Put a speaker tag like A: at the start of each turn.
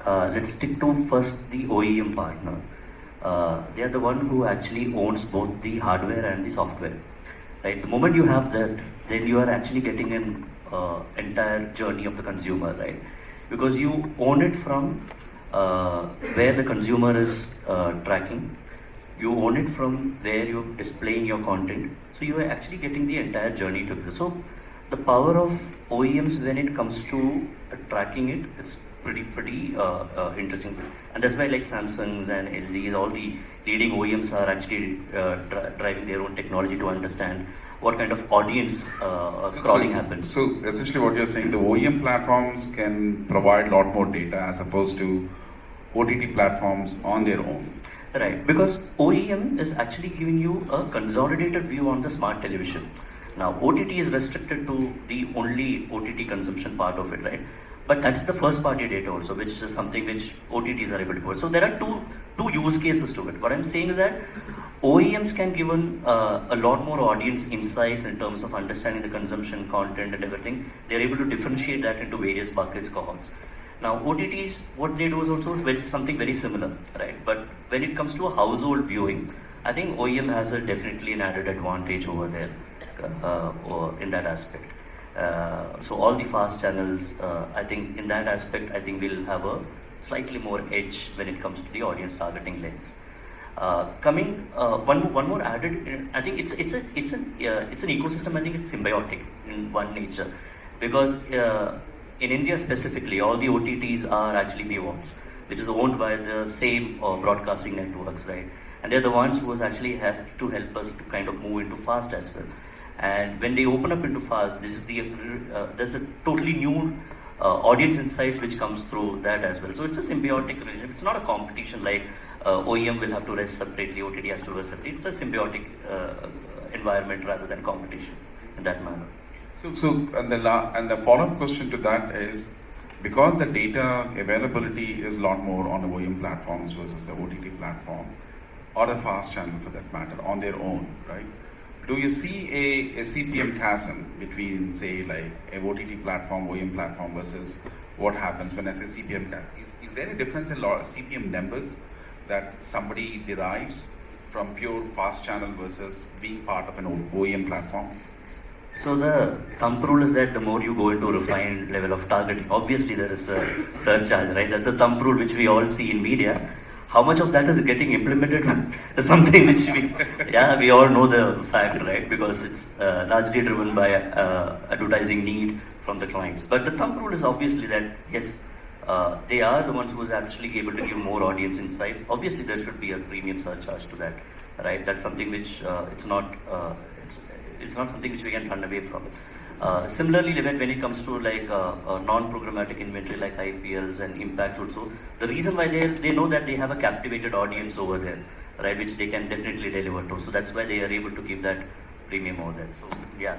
A: let's stick to first the OEM partner. They are the one who actually owns both the hardware and the software. Right? The moment you have that, then you are actually getting an entire journey of the consumer, right? Because you own it from where the consumer is tracking. You own it from where you're displaying your content. So you are actually getting the entire journey together. So the power of OEMs when it comes to tracking it, it's pretty interesting. And that's why like Samsungs and LGs, all the leading OEMs are actually driving their own technology to understand what kind of audience crawling happens.
B: So essentially what you're saying, the OEM platforms can provide a lot more data as opposed to OTT platforms on their own.
A: Right, because OEM is actually giving you a consolidated view on the smart television. Now, OTT is restricted to the only OTT consumption part of it, right? But that's the first party data also, which is something which OTTs are able to provide. So there are two use cases to it. What I'm saying is that OEMs can give a lot more audience insights in terms of understanding the consumption, content and everything. They're able to differentiate that into various buckets, cohorts. Now OTTs, what they do is also something very similar, right? But when it comes to a household viewing, I think OEM has definitely an added advantage over there or in that aspect. So all the fast channels, I think in that aspect, I think we'll have a slightly more edge when it comes to the audience targeting lens. One more added, I think it's an ecosystem. I think it's symbiotic in one nature, because in India specifically, all the OTTs are actually BVODs, which is owned by the same broadcasting networks, right? And they're the ones who has actually had to help us to kind of move into fast as well. And when they open up into fast, there's a totally new audience insights which comes through that as well. So it's a symbiotic relationship. It's not a competition like OEM will have to rest separately, OTT has to rest separately. It's a symbiotic environment rather than competition in that manner.
B: So and the follow-up question to that is, because the data availability is a lot more on the OEM platforms versus the OTT platform, or the fast channel for that matter, on their own, right? Do you see a CPM chasm between, say, like a OTT platform, OEM platform versus what happens when I say CPM chasm? Is there a difference in CPM numbers that somebody derives from pure fast channel versus being part of an OEM platform?
A: So the thumb rule is that the more you go into a refined level of targeting, obviously there is a surcharge, right? That's a thumb rule which we all see in media. How much of that is getting implemented is something which we all know the fact, right? Because it's largely driven by advertising need from the clients. But the thumb rule is obviously that, yes, they are the ones who is actually able to give more audience insights. Obviously there should be a premium surcharge to that, right? That's something which it's not something which we can run away from. Similarly, when it comes to like non-programmatic inventory like IPLs and impact also, the reason why they know that they have a captivated audience over there, right, which they can definitely deliver to. So that's why they are able to give that premium over there. So yeah.